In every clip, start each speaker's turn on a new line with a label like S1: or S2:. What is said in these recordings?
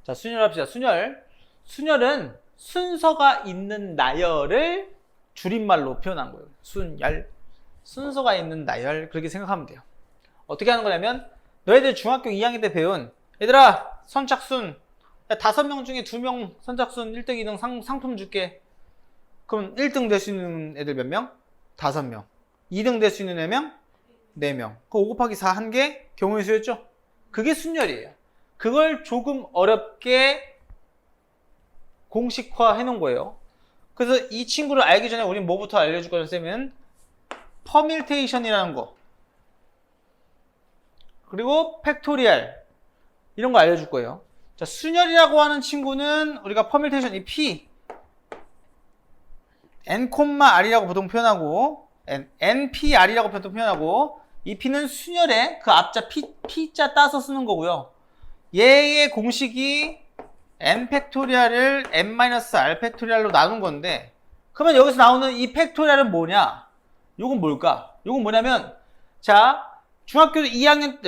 S1: 자, 순열합시다. 순열. 순열은 순서가 있는 나열을 줄임말로 표현한 거예요. 순열. 순서가 있는 나열. 그렇게 생각하면 돼요. 어떻게 하는 거냐면 너희들 중학교 2학년 때 배운 얘들아 선착순 5명 중에 2명 선착순 1등 2등 상품 줄게. 그럼 1등 될 수 있는 애들 몇 명? 5명. 2등 될 수 있는 애명? 4명. 그 5 곱하기 4 한 개 경우의 수였죠? 그게 순열이에요. 그걸 조금 어렵게 공식화 해놓은 거예요. 그래서 이 친구를 알기 전에 우린 뭐부터 알려줄 거는 쌤은 퍼밀테이션이라는 거 그리고 팩토리얼 이런 거 알려줄 거예요. 자, 순열이라고 하는 친구는 우리가 퍼밀테이션 이 P N, R이라고 보통 표현하고 NPR이라고 보통 표현하고 이 P는 순열에 그 앞자 P자 따서 쓰는 거고요. 얘의 공식이 N 팩토리얼을 N-R 팩토리얼로 나눈 건데 그러면 여기서 나오는 이 팩토리얼은 뭐냐? 요건 뭘까? 요건 뭐냐면 자 중학교 2학년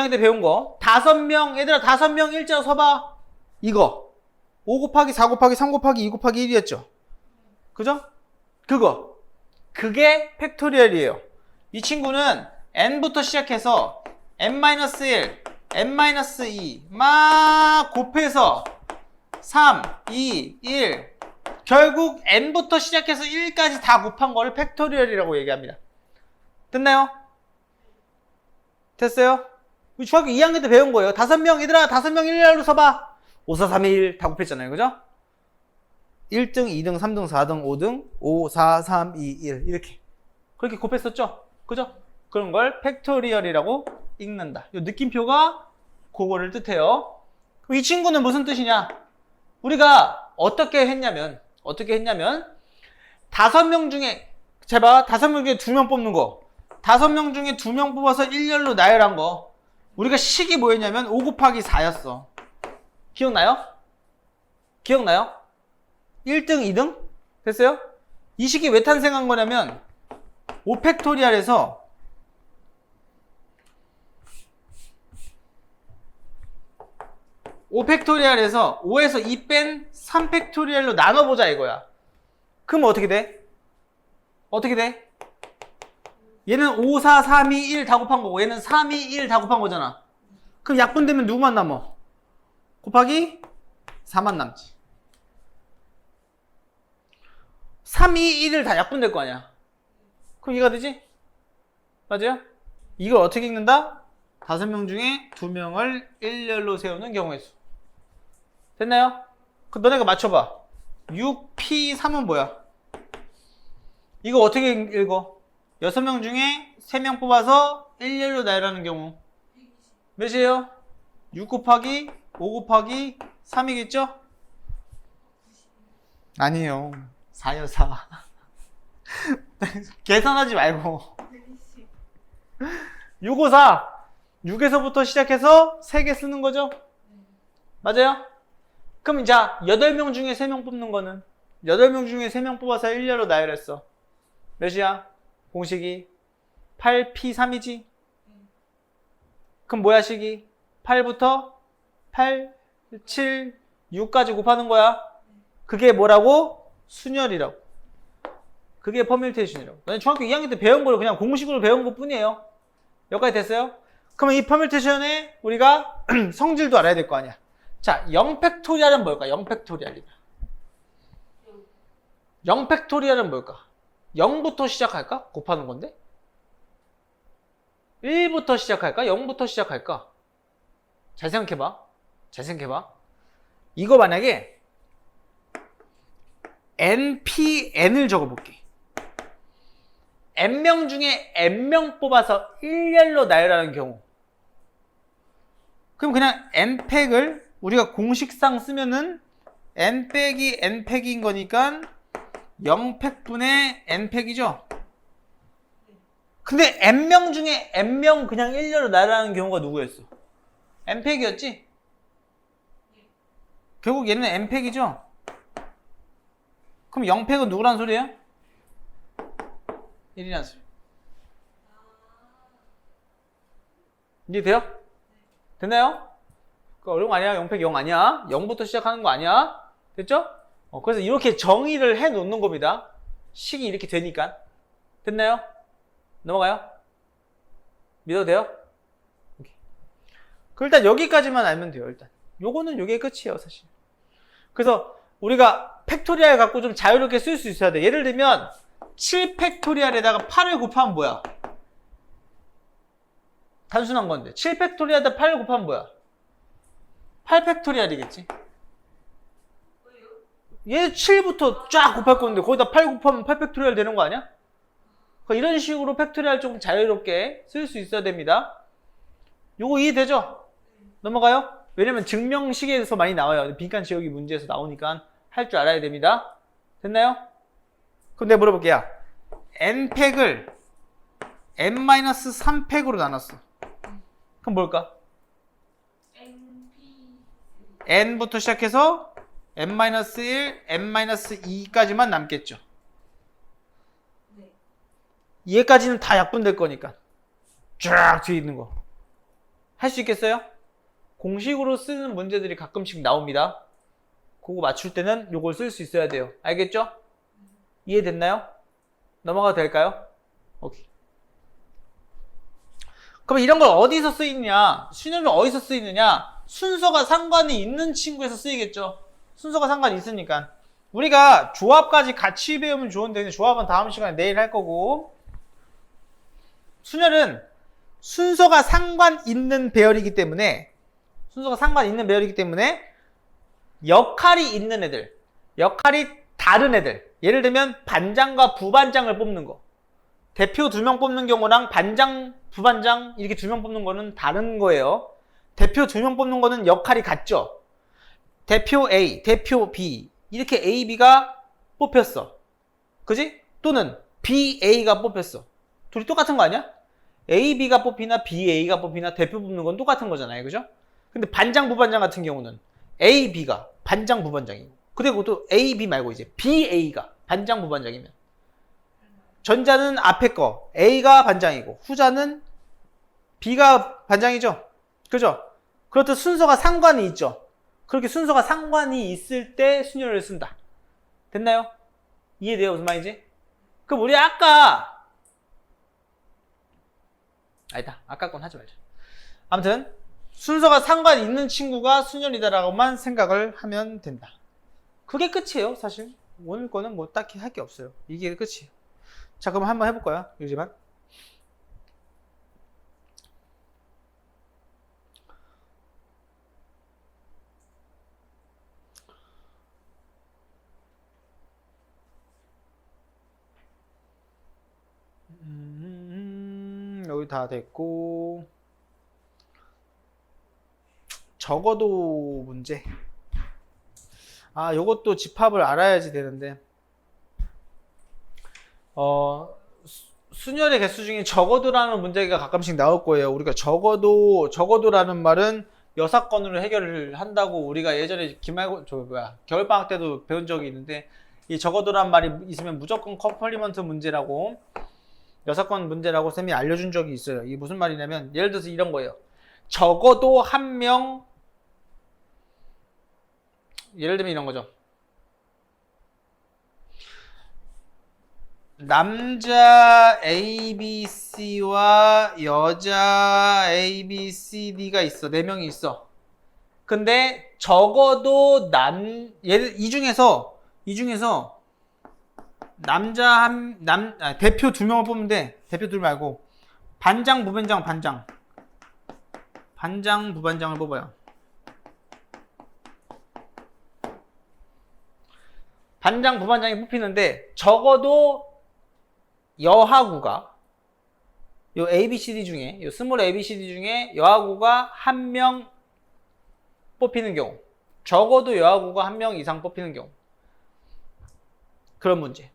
S1: 때 배운 거 5명 얘들아 5명 일자로 서봐 이거 5 곱하기 4 곱하기 3 곱하기 2 곱하기 1이었죠 그죠? 그게 팩토리얼이에요. 이 친구는 n부터 시작해서 n-1 n-2 막 곱해서 3, 2, 1 결국 n부터 시작해서 1까지 다 곱한 거를 팩토리얼이라고 얘기합니다. 됐나요? 됐어요? 우리 중학교 2학년 때 배운 거예요. 5명 얘들아 5명 일렬로 서봐 5, 4, 3, 2, 1 다 곱했잖아요. 그죠? 1등, 2등, 3등, 4등, 5등 5, 4, 3, 2, 1 이렇게 그렇게 곱했었죠? 그죠? 그런 걸 팩토리얼이라고 읽는다. 이 느낌표가 그거를 뜻해요. 그럼 이 친구는 무슨 뜻이냐? 우리가 어떻게 했냐면 5명 중에 제발 5명 중에 2명 뽑는 거 5명 중에 2명 뽑아서 일렬로 나열한 거 우리가 식이 뭐였냐면 5 곱하기 4였어. 기억나요? 1등, 2등? 됐어요? 이 식이 왜 탄생한 거냐면 5팩토리얼에서 5에서 2 뺀 3팩토리얼로 나눠보자 이거야. 그럼 어떻게 돼? 얘는 5, 4, 3, 2, 1 다 곱한 거고 얘는 3, 2, 1 다 곱한 거잖아. 그럼 약분되면 누구만 남어? 곱하기 4만 남지. 3, 2, 1을 다 약분될 거 아니야. 그럼 이해가 되지? 맞아요? 이걸 어떻게 읽는다? 5명 중에 2명을 일렬로 세우는 경우의 수. 됐나요? 그 너네가 맞춰봐. 6P3은 뭐야? 이거 어떻게 읽어? 6명 중에 3명 뽑아서 일렬로 나열하는 경우 몇이에요? 6 곱하기 5 곱하기 3이겠죠? 아니에요. 4요 4. 계산하지 말고 6, 5, 4 6에서부터 시작해서 3개 쓰는 거죠? 맞아요? 그럼 이제 8명 중에 3명 뽑는 거는 8명 중에 3명 뽑아서 일렬로 나열했어. 몇이야? 공식이 8P3이지? 그럼 뭐야 식이? 8부터 8, 7, 6까지 곱하는 거야. 그게 뭐라고? 순열이라고. 그게 퍼밀테이션이라고. 너는 중학교 2학년 때 배운 걸 그냥 공식으로 배운 것 뿐이에요. 여기까지 됐어요? 그러면 이 퍼밀테이션에 우리가 성질도 알아야 될 거 아니야. 자, 0팩토리얼은 뭘까? 0팩토리얼이다. 0팩토리얼은 뭘까? 0부터 시작할까? 곱하는 건데? 1부터 시작할까? 0부터 시작할까? 잘 생각해봐. 이거 만약에 NPN을 적어볼게. N명 중에 N명 뽑아서 일렬로 나열하는 경우. 그럼 그냥 N팩을 우리가 공식상 쓰면은 N 빼기 N팩인 거니까 0팩분의 N팩이죠? 근데 N명 중에 N명 그냥 일렬로 나열하는 경우가 누구였어? N팩이었지? 결국 얘는 N팩이죠? 그럼 0팩은 누구란 소리예요? 1이란 소리. 이해돼요? 됐나요? 어려운 거 아니야. 0팩 0 아니야. 0부터 시작하는 거 아니야. 됐죠? 그래서 이렇게 정의를 해 놓는 겁니다. 식이 이렇게 되니까. 됐나요? 넘어가요? 믿어도 돼요? 오케이. 그럼 일단 여기까지만 알면 돼요. 일단 요거는 요게 끝이에요, 사실. 그래서 우리가 팩토리얼 갖고 좀 자유롭게 쓸 수 있어야 돼. 예를 들면 7팩토리얼에다가 8을 곱하면 뭐야? 단순한 건데 7팩토리얼에다 8을 곱하면 뭐야? 8팩토리얼이겠지. 얘 7부터 쫙 곱할 건데 거기다 8 곱하면 8팩토리얼 되는 거 아니야? 이런 식으로 팩토리얼 좀 자유롭게 쓸 수 있어야 됩니다. 요거 이해되죠? 넘어가요? 왜냐면 증명식에서 많이 나와요. 빈칸 지우기 문제에서 나오니까 할 줄 알아야 됩니다. 됐나요? 그럼 내가 물어볼게요. n팩을 n-3팩으로 나눴어. 그럼 뭘까? n부터 시작해서 n-1, n-2까지만 남겠죠. 얘까지는 다 약분될 거니까 쫙 뒤에 있는 거 할 수 있겠어요? 공식으로 쓰는 문제들이 가끔씩 나옵니다. 그거 맞출 때는 요걸 쓸 수 있어야 돼요. 알겠죠? 이해됐나요? 넘어가도 될까요? 오케이. 그럼 이런 걸 어디서 쓰이느냐? 순열은 어디서 쓰이느냐? 순서가 상관이 있는 친구에서 쓰이겠죠. 순서가 상관이 있으니까. 우리가 조합까지 같이 배우면 좋은데 조합은 다음 시간에 내일 할 거고, 순열은 순서가 상관 있는 배열이기 때문에 역할이 있는 애들, 역할이 다른 애들, 예를 들면 반장과 부반장을 뽑는 거, 대표 2명 뽑는 경우랑 반장, 부반장 이렇게 2명 뽑는 거는 다른 거예요. 대표 2명 뽑는 거는 역할이 같죠. 대표 A, 대표 B 이렇게 A, B가 뽑혔어. 그지? 또는 B, A가 뽑혔어. 둘이 똑같은 거 아니야? A, B가 뽑히나 B, A가 뽑히나 대표 뽑는 건 똑같은 거잖아요. 그죠? 근데 반장, 부반장 같은 경우는 A, B가 반장, 부반장이고, 그리고 또 A, B 말고 이제 B, A가 반장, 부반장이면 전자는 앞에 거 A가 반장이고 후자는 B가 반장이죠. 그죠? 그렇듯 순서가 상관이 있죠. 그렇게 순서가 상관이 있을 때 순열을 쓴다. 됐나요? 이해돼요? 무슨 말인지? 그럼 우리 아까 건 하지 말자. 아무튼 순서가 상관이 있는 친구가 순열이다라고만 생각을 하면 된다. 그게 끝이에요, 사실. 오늘 거는 뭐 딱히 할 게 없어요. 이게 끝이에요. 자, 그럼 한번 해볼까요? 유지만. 여기 다 됐고, 적어도 문제. 요것도 집합을 알아야지 되는데, 순열의 개수 중에 적어도라는 문제가 가끔씩 나올 거예요. 우리가 적어도라는 말은 여사건으로 해결을 한다고 우리가 예전에 겨울방학 때도 배운 적이 있는데, 이 적어도란 말이 있으면 무조건 컴플리먼트 문제라고, 여사건 문제라고 쌤이 알려준 적이 있어요. 이게 무슨 말이냐면, 예를 들어서 이런 거예요. 적어도 한 명, 예를 들면 이런 거죠. 남자 ABC와 여자 ABCD가 있어. 4명이 있어. 근데 적어도 이 중에서 남자 대표 2명을 뽑으면 돼. 대표 둘 말고 반장, 부반장, 반장, 부반장을 뽑아요. 반장, 부반장이 뽑히는데 적어도 여하구가 요 ABCD 중에, 요 스몰 ABCD 중에 여하구가 1명 뽑히는 경우, 적어도 여하구가 1명 이상 뽑히는 경우, 그런 문제.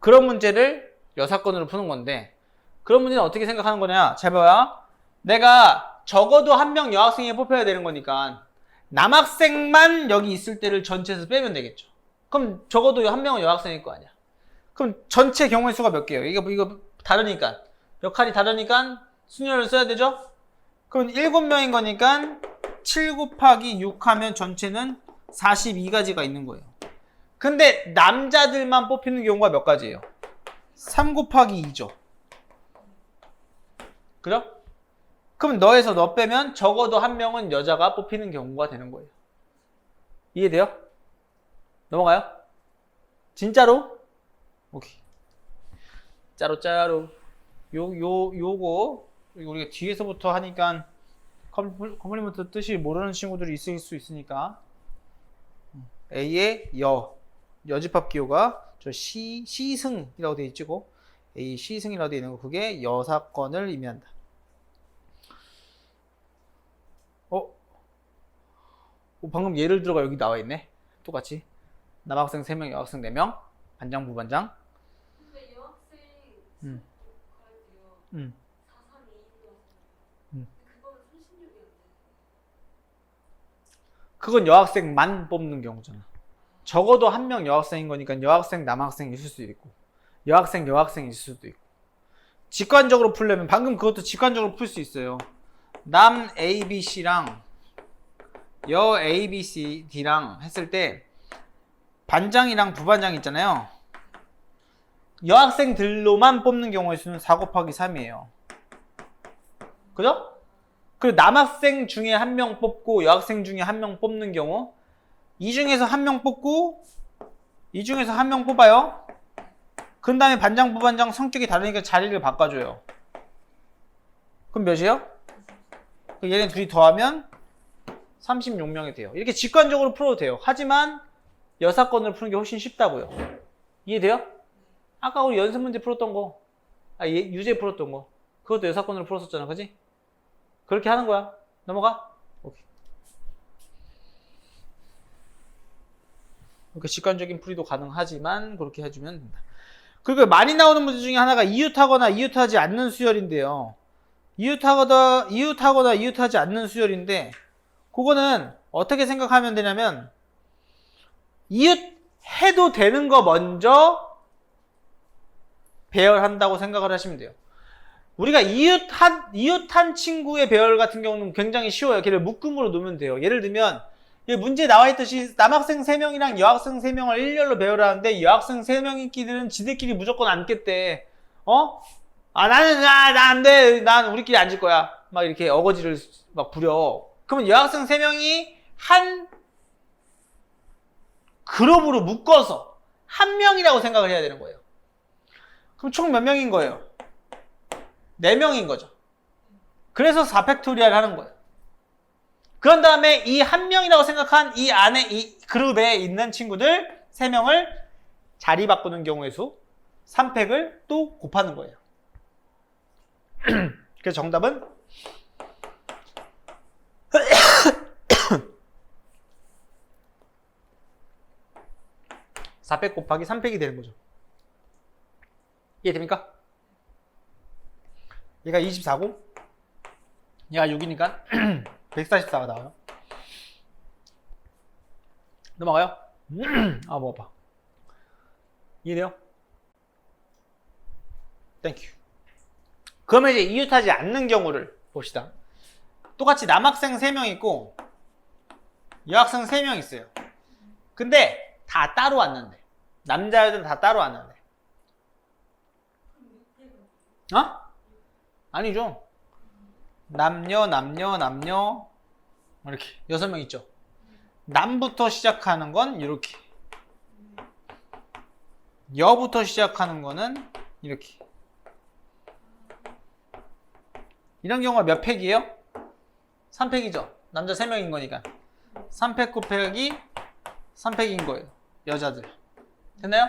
S1: 그런 문제를 여사건으로 푸는 건데, 그런 문제는 어떻게 생각하는 거냐? 잘 봐요. 내가 적어도 1명 여학생이 뽑혀야 되는 거니까 남학생만 여기 있을 때를 전체에서 빼면 되겠죠. 그럼 적어도 1명은 여학생일 거 아니야. 그럼 전체 경우의 수가 몇 개예요? 이거 다르니까, 역할이 다르니까 순열을 써야 되죠? 그럼 7명인 거니까 7 곱하기 6 하면 전체는 42가지가 있는 거예요. 근데 남자들만 뽑히는 경우가 몇 가지예요? 3 곱하기 2죠. 그죠? 그럼 너에서 너 빼면 적어도 한 명은 여자가 뽑히는 경우가 되는 거예요. 이해돼요? 넘어가요? 진짜로? 오케이. 짜로. 요거 우리가 뒤에서부터 하니까 컴플리먼트 뜻이 모르는 친구들이 있을 수 있으니까 A의 여집합 기호가 저 시승이라고 되어 있고 A 시승이라고 되어 있는 거 그게 여사건을 의미한다. 방금 예를 들어가 여기 나와 있네. 똑같이 남학생 3명, 여학생 4명, 반장, 부반장.
S2: 근데 여학생 가야 돼요. 432도 하잖아요. 그거는 36이었는데.
S1: 그건 여학생만 뽑는 경우잖아. 적어도 한 명 여학생인 거니까 여학생, 남학생 있을 수도 있고 여학생, 여학생 있을 수도 있고. 직관적으로 풀려면 방금 그것도 직관적으로 풀 수 있어요. 남 A, B, C랑 여 A, B, C, D랑 했을 때 반장이랑 부반장 있잖아요. 여학생들로만 뽑는 경우의 수는 4 곱하기 3이에요. 그죠? 그리고 남학생 중에 한 명 뽑고 여학생 중에 한 명 뽑는 경우 이 중에서 한 명 뽑고 이 중에서 한 명 뽑아요. 그 다음에 반장, 부반장 성격이 다르니까 자리를 바꿔줘요. 그럼 몇이에요? 얘네 둘이 더하면 36명이 돼요. 이렇게 직관적으로 풀어도 돼요. 하지만 여사건을 푸는 게 훨씬 쉽다고요. 이해돼요? 아까 우리 연습 문제 풀었던 거, 유제 풀었던 거, 그것도 여사건으로 풀었었잖아, 그지? 그렇게 하는 거야. 넘어가. 오케이. 이렇게 직관적인 풀이도 가능하지만 그렇게 해주면 된다. 그리고 많이 나오는 문제 중에 하나가 이웃하거나 이웃하지 않는 수열인데요. 이웃하거나 이웃하지 않는 수열인데 그거는 어떻게 생각하면 되냐면 이웃해도 되는 거 먼저 배열한다고 생각을 하시면 돼요. 우리가 이웃한 친구의 배열 같은 경우는 굉장히 쉬워요. 걔를 묶음으로 놓으면 돼요. 예를 들면 문제에 나와 있듯이 남학생 3명이랑 여학생 3명을 일렬로 배열하는데 여학생 3명끼리는 지들끼리 무조건 앉겠대. 나는 안 돼. 난 우리끼리 앉을 거야. 막 이렇게 어거지를 막 부려. 그러면 여학생 3명이 한 그룹으로 묶어서 한 명이라고 생각을 해야 되는 거예요. 그럼 총 몇 명인 거예요? 4명인 거죠. 그래서 4팩토리얼 하는 거예요. 그런 다음에 이 한 명이라고 생각한 이 안에 이 그룹에 있는 친구들 3명을 자리 바꾸는 경우의 수 3팩을 또 곱하는 거예요. 그래서 정답은 4팩 곱하기 3팩이 되는 거죠. 이해됩니까? 얘가 24고 얘가 6이니까 144가 나와요. 넘어가요? 먹어봐. 이해돼요? 땡큐. 그러면 이제 이웃하지 않는 경우를 봅시다. 똑같이 남학생 3명 있고 여학생 3명 있어요. 근데 다 따로 왔는데 남자애들은 다 따로 왔는데 아니죠. 남녀 이렇게 6명 있죠. 남부터 시작하는 건 이렇게 여부터 시작하는 거는 이렇게. 이런 경우가 몇 팩이에요? 3팩이죠. 남자 3명인 거니까 3팩 곱하기 3팩인 거예요. 여자들. 됐나요?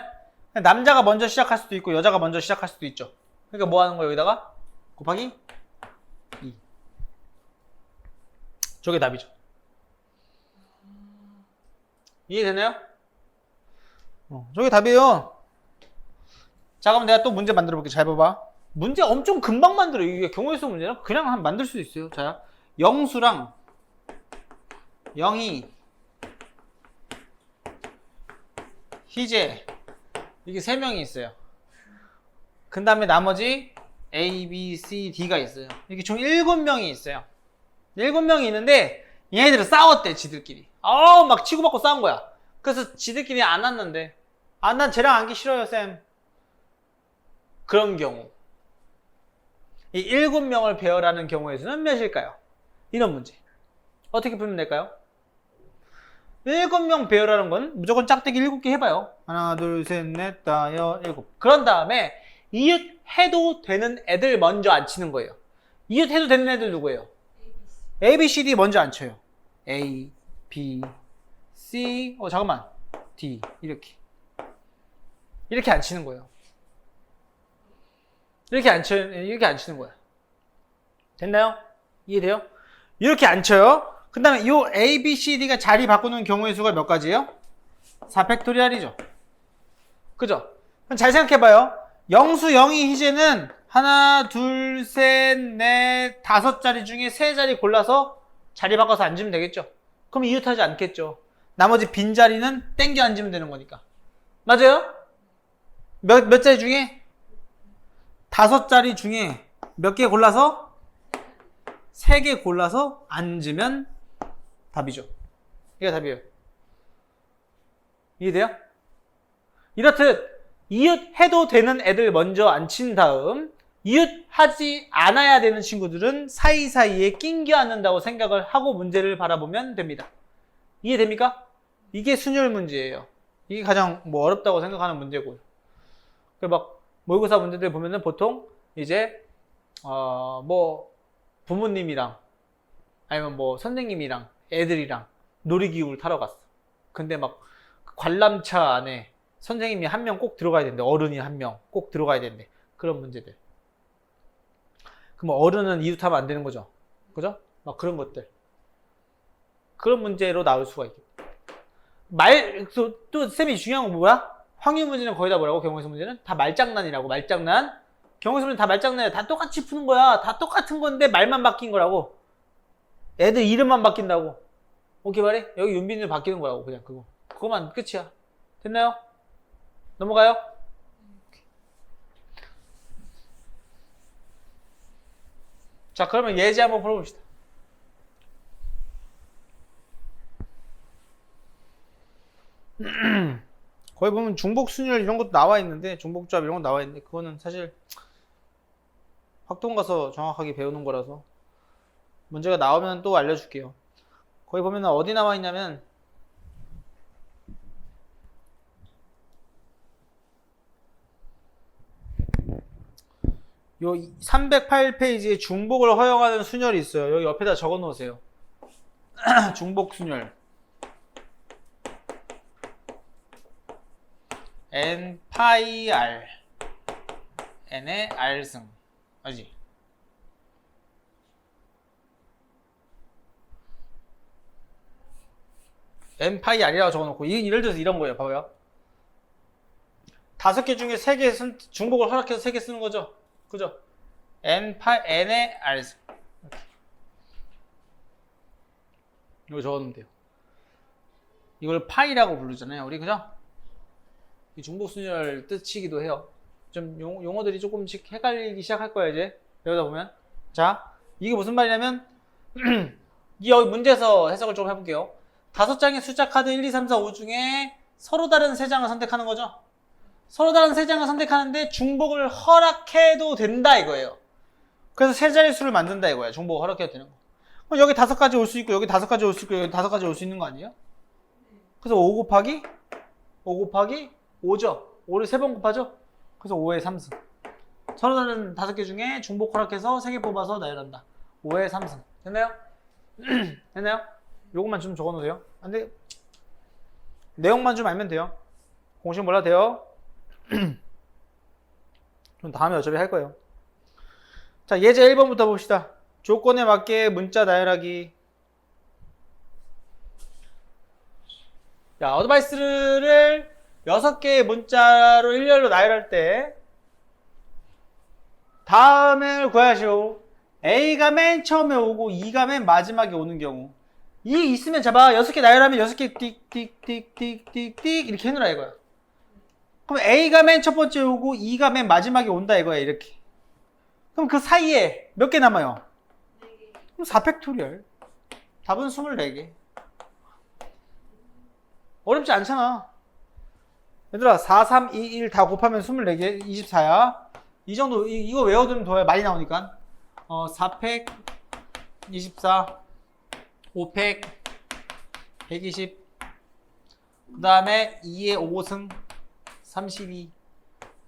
S1: 남자가 먼저 시작할 수도 있고 여자가 먼저 시작할 수도 있죠. 그러니까 뭐 하는 거예요? 여기다가 곱하기 2. 저게 답이죠. 이해되나요? 저게 답이에요. 자, 그럼 내가 또 문제 만들어 볼게. 잘 봐봐. 문제 엄청 금방 만들어. 이게 경우의 수 문제는 그냥 한 만들 수 있어요. 자, 영수랑 영희, 희재 이게 3명이 있어요. 그 다음에 나머지 A, B, C, D가 있어요. 이렇게 총 7명이 있어요. 7명이 있는데 얘네들은 싸웠대 지들끼리. 막 치고받고 싸운 거야. 그래서 지들끼리 안 왔는데 난 쟤랑 앉기 싫어요 쌤. 그런 경우 이 7명을 배열하는 경우의 수는 몇일까요? 이런 문제 어떻게 풀면 될까요? 7명 배열하는 건 무조건 짝대기 7개 해봐요. 하나 둘 셋 넷 다 여 일곱. 그런 다음에 이웃 해도 되는 애들 먼저 앉히는 거예요. 이웃 해도 되는 애들 누구예요? A, B, C, D 먼저 앉혀요. A, B, C, 잠깐만. D 이렇게 앉히는 거예요. 이렇게 앉히는 거야. 됐나요? 이해돼요? 이렇게 앉혀요. 그 다음에 이 A, B, C, D가 자리 바꾸는 경우의 수가 몇 가지예요? 4팩토리얼이죠. 그죠? 그럼 잘 생각해봐요. 영수, 영이, 희재는 하나, 둘, 셋, 넷, 5자리 중에 3자리 골라서 자리 바꿔서 앉으면 되겠죠? 그럼 이웃하지 않겠죠? 나머지 빈자리는 땡겨 앉으면 되는 거니까. 맞아요? 몇 자리 중에? 5자리 중에 몇 개 골라서? 3개 골라서 앉으면 답이죠. 이게 답이에요. 이해돼요? 이렇듯 이웃 해도 되는 애들 먼저 앉힌 다음 이웃 하지 않아야 되는 친구들은 사이사이에 낑겨 앉는다고 생각을 하고 문제를 바라보면 됩니다. 이해됩니까? 이게 순열 문제예요. 이게 가장 어렵다고 생각하는 문제고요. 막 모의고사 문제들 보면은 보통 이제 부모님이랑 아니면 선생님이랑 애들이랑 놀이기구를 타러 갔어. 근데 막 관람차 안에 선생님이 한 명 꼭 들어가야 되는데 어른이 한 명 꼭 들어가야 되는데 그런 문제들. 그럼 어른은 이웃하면 안 되는 거죠. 그죠? 막 그런 것들. 그런 문제로 나올 수가 있겠다. 또 쌤이 중요한 건 뭐야? 확률 문제는 거의 다 뭐라고? 경우에서 문제는? 다 말장난이라고. 말장난. 경우에서 문제는 다 말장난이야. 다 똑같이 푸는 거야. 다 똑같은 건데 말만 바뀐 거라고. 애들 이름만 바뀐다고. 오케이 말해? 여기 윤빈이 바뀌는 거라고. 그냥 그거만 끝이야. 됐나요? 넘어가요? 자, 그러면 예제 한번 풀어봅시다. 거기 보면 중복순열 이런 것도 나와 있는데, 중복조합 이런 거 나와 있는데, 그거는 사실 학동 가서 정확하게 배우는 거라서 문제가 나오면 또 알려줄게요. 거기 보면 어디 나와 있냐면, 요 308페이지에 중복을 허용하는 순열이 있어요. 여기 옆에다 적어 놓으세요. 중복 순열. n 파이 r n의 r승. 알지? n 파이 r이라고 적어 놓고 예를 들어서 이런 거예요. 봐봐요. 5개 중에 3개 중복을 허락해서 3개 쓰는 거죠. 그죠? n의 r승. 이거 적어놓으면 돼요. 이걸 파이라고 부르잖아요. 우리 그죠? 이 중복순열 뜻이기도 해요. 좀 용어들이 조금씩 헷갈리기 시작할 거예요. 이제 배우다 보면. 자, 이게 무슨 말이냐면 여기 문제에서 해석을 좀 해볼게요. 5장의 숫자 카드 1, 2, 3, 4, 5 중에 서로 다른 3장을 선택하는 거죠. 서로 다른 3장을 선택하는데 중복을 허락해도 된다 이거예요. 그래서 3자리 수를 만든다 이거야. 중복을 허락해도 되는 거. 그럼 여기 5가지 올 수 있고 여기 5가지 올 수 있고 여기 5가지 올 수 있는 거 아니에요? 그래서 5 곱하기 5죠. 5를 3번 곱하죠. 그래서 5의 3승. 서로 다른 5개 중에 중복 허락해서 3개 뽑아서 나열한다. 5의 3승. 됐나요? 됐나요? 요것만 좀 적어놓으세요. 근데 내용만 좀 알면 돼요. 공식 몰라도 돼요. 좀 다음에 어차피 할 거예요. 자, 예제 1번부터 봅시다. 조건에 맞게 문자 나열하기. 자, 어드바이스를 6개의 문자로 일렬로 나열할 때 다음을 구하시오. A가 맨 처음에 오고 2가 맨 마지막에 오는 경우. 이 있으면 잡아. 6개 나열하면 6개 띡띡띡띡띡 이렇게 해놓으라 이거야. 그럼 A가 맨 첫 번째 오고 2가 맨 마지막에 온다 이거야. 이렇게. 그럼 그 사이에 몇 개 남아요? 그럼 4팩토리얼. 답은 24개. 어렵지 않잖아. 얘들아, 4, 3, 2, 1 다 곱하면 24개, 24야. 이 정도, 이거 외워두면 더 많이 나오니까. 4팩, 24, 5팩, 120. 그 다음에 2의 5승, 32.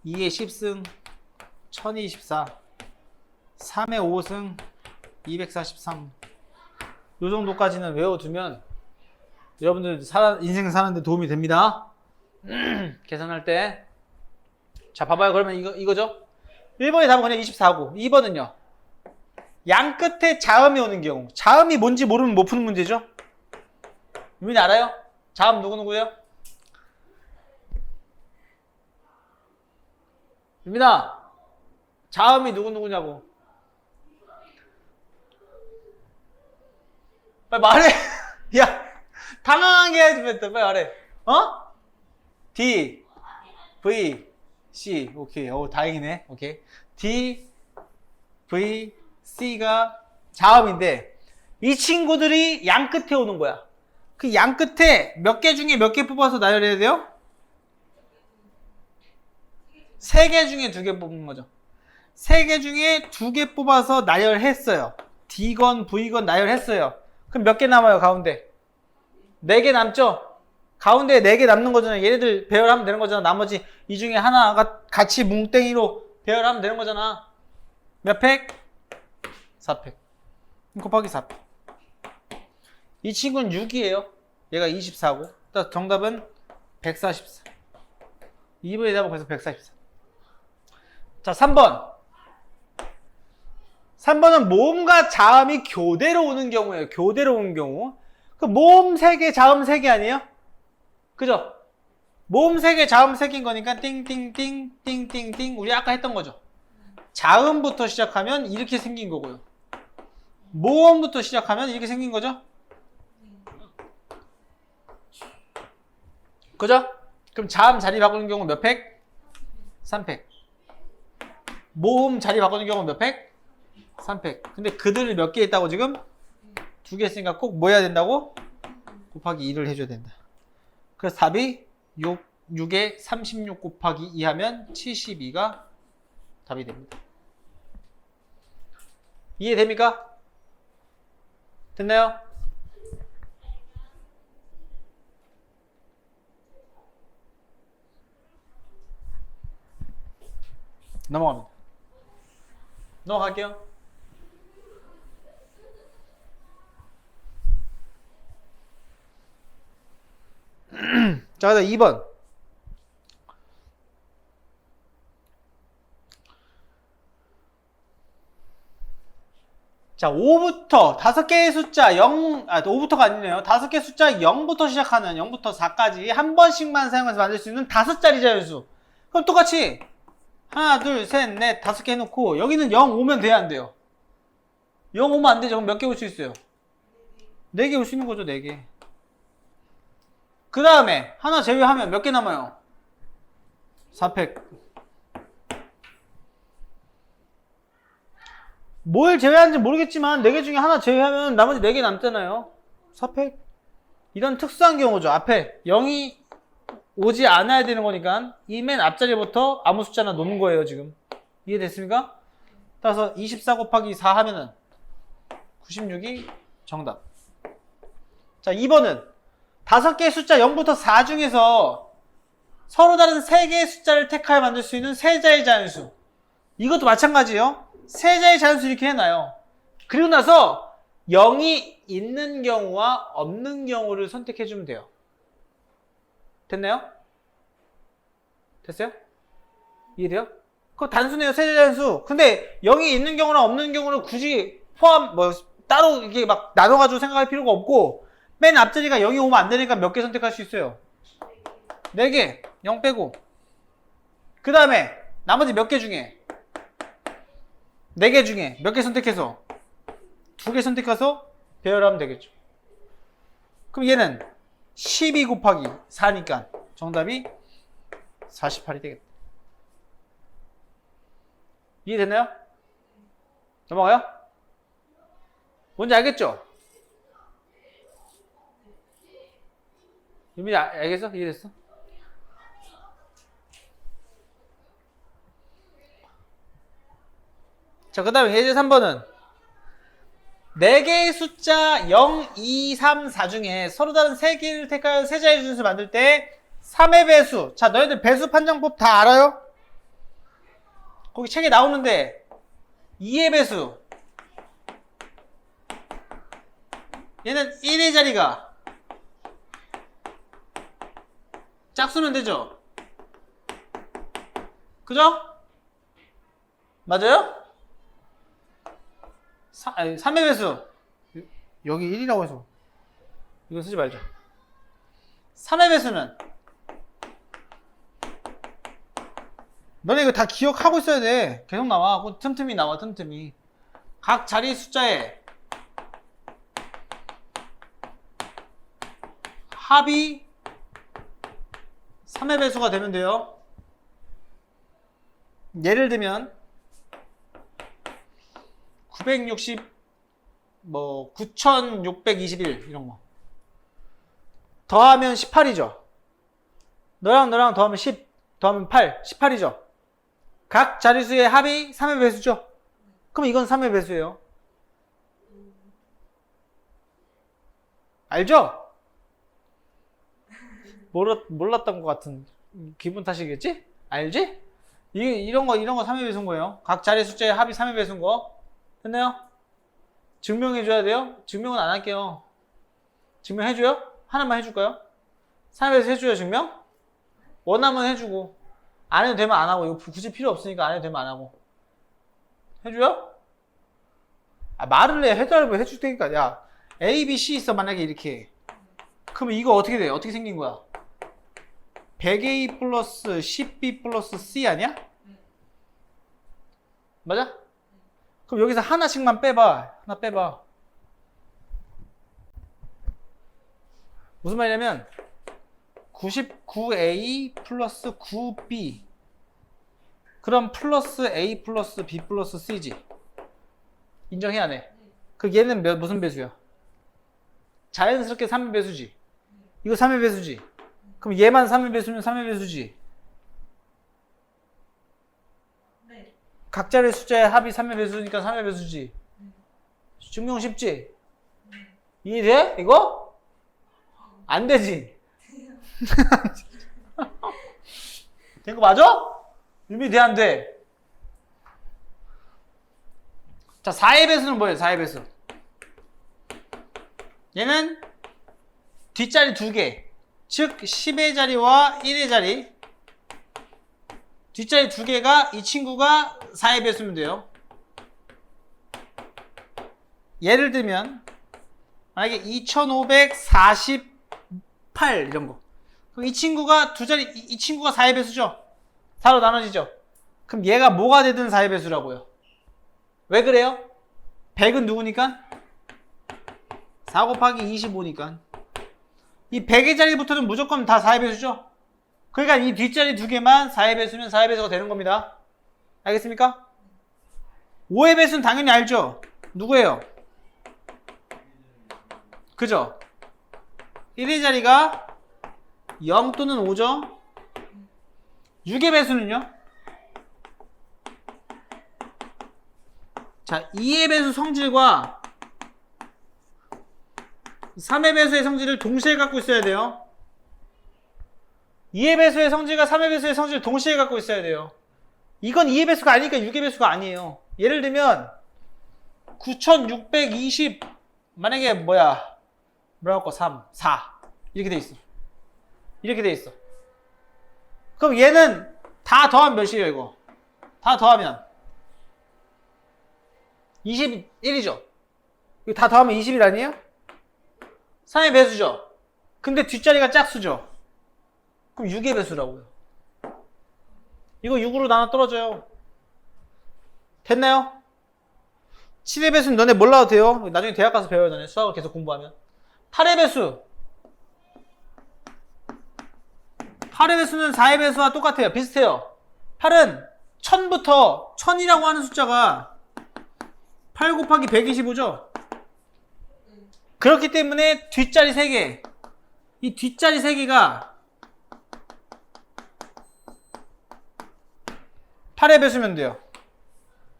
S1: 2의 10승, 1024. 3의 5승, 243. 요 정도까지는 외워두면 여러분들 인생 사는데 도움이 됩니다. 계산할 때. 자, 봐봐요. 그러면 이거죠? 1번의 답은 그냥 24고, 2번은요. 양 끝에 자음이 오는 경우. 자음이 뭔지 모르면 못 푸는 문제죠? 유민이 알아요? 자음 누구누구예요? 유민아, 자음이 누구누구냐고. 빨리 말해. 야, 당황하게 해야지, 빨리 말해. D, V, C. 오케이. 다행이네. 오케이. D, V, C가 자음인데, 이 친구들이 양 끝에 오는 거야. 그 양 끝에 몇 개 중에 몇 개 뽑아서 나열해야 돼요? 3개 중에 2개 뽑는 거죠. 3개 중에 2개 뽑아서 나열했어요. D건 V건 나열했어요. 그럼 몇 개 남아요, 가운데? 4개 남죠? 가운데 4개 남는 거잖아요. 얘네들 배열하면 되는 거잖아. 나머지 이 중에 하나가 같이 뭉땡이로 배열하면 되는 거잖아. 몇 팩? 4팩. 곱하기 4팩. 이 친구는 6이에요. 얘가 24고. 정답은 144. 2번의 답은 그래서 144. 자, 3번. 3번은 모음과 자음이 교대로 오는 경우예요. 교대로 오는 경우. 그 모음 3개, 자음 3개 아니에요? 그죠? 모음 3개, 자음 3개인 거니까 띵띵띵, 띵띵띵. 우리 아까 했던 거죠. 자음부터 시작하면 이렇게 생긴 거고요. 모음부터 시작하면 이렇게 생긴 거죠? 그죠? 그럼 자음 자리 바꾸는 경우 몇 팩? 3팩. 모음 자리 바꾸는 경우 몇 팩? 3팩. 근데 그들을 몇 개 있다고 지금? 2개 했으니까 꼭 뭐 해야 된다고? 곱하기 2를 해줘야 된다. 그래서 답이 6에 36 곱하기 2 하면 72가 답이 됩니다. 이해됩니까? 됐나요? 넘어갑니다. 넘어갈게요. 자, 그다음 2번. 자, 5부터 5개의 숫자 5부터가 아니네요. 5개 숫자 0부터 시작하는 0부터 4까지 한 번씩만 사용해서 만들 수 있는 5자리 자연수. 그럼 똑같이 하나, 둘, 셋, 넷, 5개 해놓고 여기는 0 오면 돼야 안 돼요? 0 오면 안 되죠. 그럼 몇 개 올 수 있어요? 4개 올 수 있는 거죠. 4개. 그 다음에 하나 제외하면 몇 개 남아요? 4팩. 뭘 제외하는지 모르겠지만 4개 중에 하나 제외하면 나머지 4개 남잖아요. 4팩. 이런 특수한 경우죠. 앞에 0이 오지 않아야 되는 거니까 이 맨 앞자리부터 아무 숫자나 놓는 거예요. 지금 이해됐습니까? 따라서 24 곱하기 4 하면은 96이 정답. 자, 2번은 5개의 숫자 0부터 4 중에서 서로 다른 3개의 숫자를 택하여 만들 수 있는 세자의 자연수. 이것도 마찬가지예요. 세자의 자연수 이렇게 해놔요. 그리고 나서 0이 있는 경우와 없는 경우를 선택해주면 돼요. 됐나요? 됐어요? 이해돼요? 그거 단순해요. 세자 자연수. 근데 0이 있는 경우랑 없는 경우를 굳이 따로 이게 막 나눠가지고 생각할 필요가 없고 맨 앞자리가 0이 오면 안 되니까 몇 개 선택할 수 있어요? 4개. 0 빼고. 그 다음에 나머지 몇 개 중에 4개 중에 몇 개 선택해서 2개 선택해서 배열하면 되겠죠. 그럼 얘는 12 곱하기 4니까 정답이 48이 되겠다. 이해됐나요? 넘어가요? 뭔지 알겠죠? 유민이 알겠어? 이해됐어? 자, 그 다음에 예제 3번은 4개의 숫자 0, 2, 3, 4 중에 서로 다른 3개를 택하여 세 자리 중에서 만들 때 3의 배수. 자, 너희들 배수 판정법 다 알아요? 거기 책에 나오는데 2의 배수. 얘는 1의 자리가 짝수면 되죠? 그죠? 맞아요? 3의 배수. 여기 1이라고 해서 이거 쓰지 말자. 3의 배수는 너네 이거 다 기억하고 있어야 돼. 계속 나와. 틈틈이 나와. 틈틈이. 각 자리 숫자에 합이 3의 배수가 되면 돼요. 예를 들면 960 뭐 9621 이런 거 더하면 18이죠. 너랑 더하면 10 더하면 8 18이죠. 각 자릿수의 합이 3의 배수죠. 그럼 이건 3의 배수예요. 알죠? 몰랐던 것 같은 기분 탓이겠지? 알지? 이런 거 3의 배수인 거예요. 각 자리 숫자의 합이 3의 배수인 거. 됐나요? 증명해 줘야 돼요? 증명은 안 할게요. 증명해줘요? 하나만 해줄까요? 3의 배수 해줘요, 증명? 원하면 해주고 안 해도 되면 안 하고. 이거 굳이 필요 없으니까 안 해도 되면 안 하고. 해줘요? 말을 해줄 테니까. 야, A, B, C 있어. 만약에 이렇게. 그럼 이거 어떻게 돼? 어떻게 생긴 거야? 100A 플러스 10B 플러스 C 아니야? 맞아? 그럼 여기서 하나씩만 빼봐. 하나 빼봐. 무슨 말이냐면 99A 플러스 9B 그럼 플러스 A 플러스 B 플러스 C지. 인정해 안 해? 그 얘는 무슨 배수야? 자연스럽게 3의 배수지. 이거 3의 배수지. 그럼 얘만 3의 배수면 3의 배수지.
S2: 네.
S1: 각자의 숫자의 합이 3의 배수니까 3의 배수지. 증명 쉽지? 이해돼? 이거? 안 되지? 된 거 맞아? 유미 돼, 안 돼? 자, 4의 배수는 뭐예요? 4의 배수. 얘는 뒷자리 2개. 즉 10의 자리와 1의 자리. 뒷자리 2개가 이 친구가 4의 배수면 돼요. 예를 들면 만약에 2548 이런 거. 그럼 이 친구가 두 자리 이 친구가 4의 배수죠. 4로 나눠지죠. 그럼 얘가 뭐가 되든 4의 배수라고요. 왜 그래요? 100은 누구니까? 4 곱하기 25니까. 이 100의 자리부터는 무조건 다 4의 배수죠. 그러니까 이 뒷자리 2개만 4의 배수면 4의 배수가 되는 겁니다. 알겠습니까? 5의 배수는 당연히 알죠? 누구예요? 그죠? 1의 자리가 0 또는 5죠? 6의 배수는요? 자, 2의 배수 성질과 3의 배수의 성질을 동시에 갖고 있어야 돼요. 2의 배수의 성질과 3의 배수의 성질을 동시에 갖고 있어야 돼요. 이건 2의 배수가 아니니까 6의 배수가 아니에요. 예를 들면 9620 만약에 뭐라고 3, 4 이렇게 돼 있어. 이렇게 돼 있어. 그럼 얘는 다 더하면 몇이에요, 이거? 다 더하면 21이죠. 이거 다 더하면 21 아니에요? 3의 배수죠. 근데 뒷자리가 짝수죠. 그럼 6의 배수라고요. 이거 6으로 나눠 떨어져요. 됐나요? 7의 배수는 너네 몰라도 돼요. 나중에 대학 가서 배워요. 너네 수학을 계속 공부하면. 8의 배수. 8의 배수는 4의 배수와 똑같아요. 비슷해요. 8은 1000부터 1000이라고 하는 숫자가 8 곱하기 125죠. 그렇기 때문에 뒷자리 3개, 이 뒷자리 3개가 8의 배수면 돼요.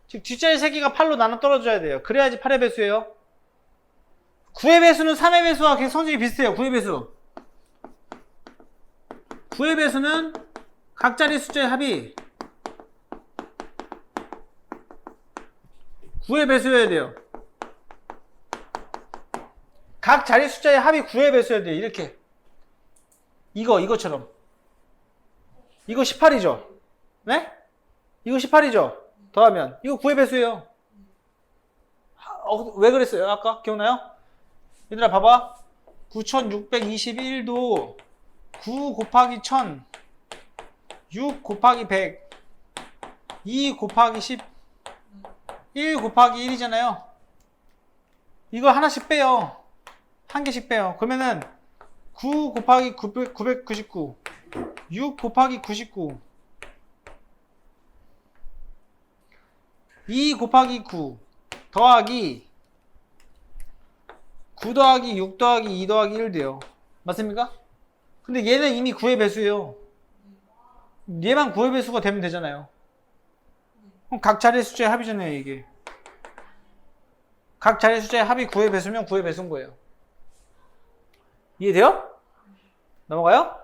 S1: 즉 뒷자리 3개가 8로 나눠 떨어져야 돼요. 그래야지 8의 배수예요. 9의 배수는 3의 배수와 계속 성질이 비슷해요. 9의 배수. 9의 배수는 각 자리 숫자의 합이 9의 배수여야 돼요. 각 자리 숫자의 합이 9의 배수여야 돼요. 이렇게. 이거처럼. 이거 18이죠? 네? 이거 18이죠? 더하면. 이거 9의 배수예요. 왜 그랬어요? 아까? 기억나요? 얘들아, 봐봐. 9621도 9 곱하기 1000, 6 곱하기 100, 2 곱하기 10, 1 곱하기 1이잖아요. 이거 하나씩 빼요. 한 개씩 빼요. 그러면은 9 곱하기 999, 6 곱하기 99, 2 곱하기 9 더하기 9 더하기 6 더하기 2 더하기 1 돼요. 맞습니까? 근데 얘는 이미 9의 배수예요. 얘만 9의 배수가 되면 되잖아요. 그럼 각 자리 숫자의 합이잖아요, 이게. 각 자리 숫자의 합이 9의 배수면 9의 배수인 거예요. 이해돼요? 넘어가요?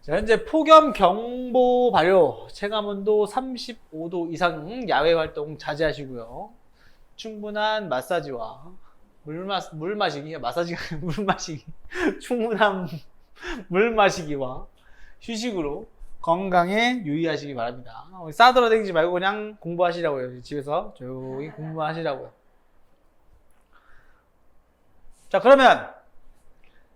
S1: 자, 현재 폭염 경보 발효, 체감온도 35도 이상 야외 활동 자제하시고요. 충분한 마사지와 물 마시기, 마사지가 아니라 물 마시기, 충분한 물 마시기와 휴식으로 건강에 유의하시기 바랍니다. 싸돌아다니지 말고 그냥 공부하시라고요. 집에서 조용히 공부하시라고요. 자, 그러면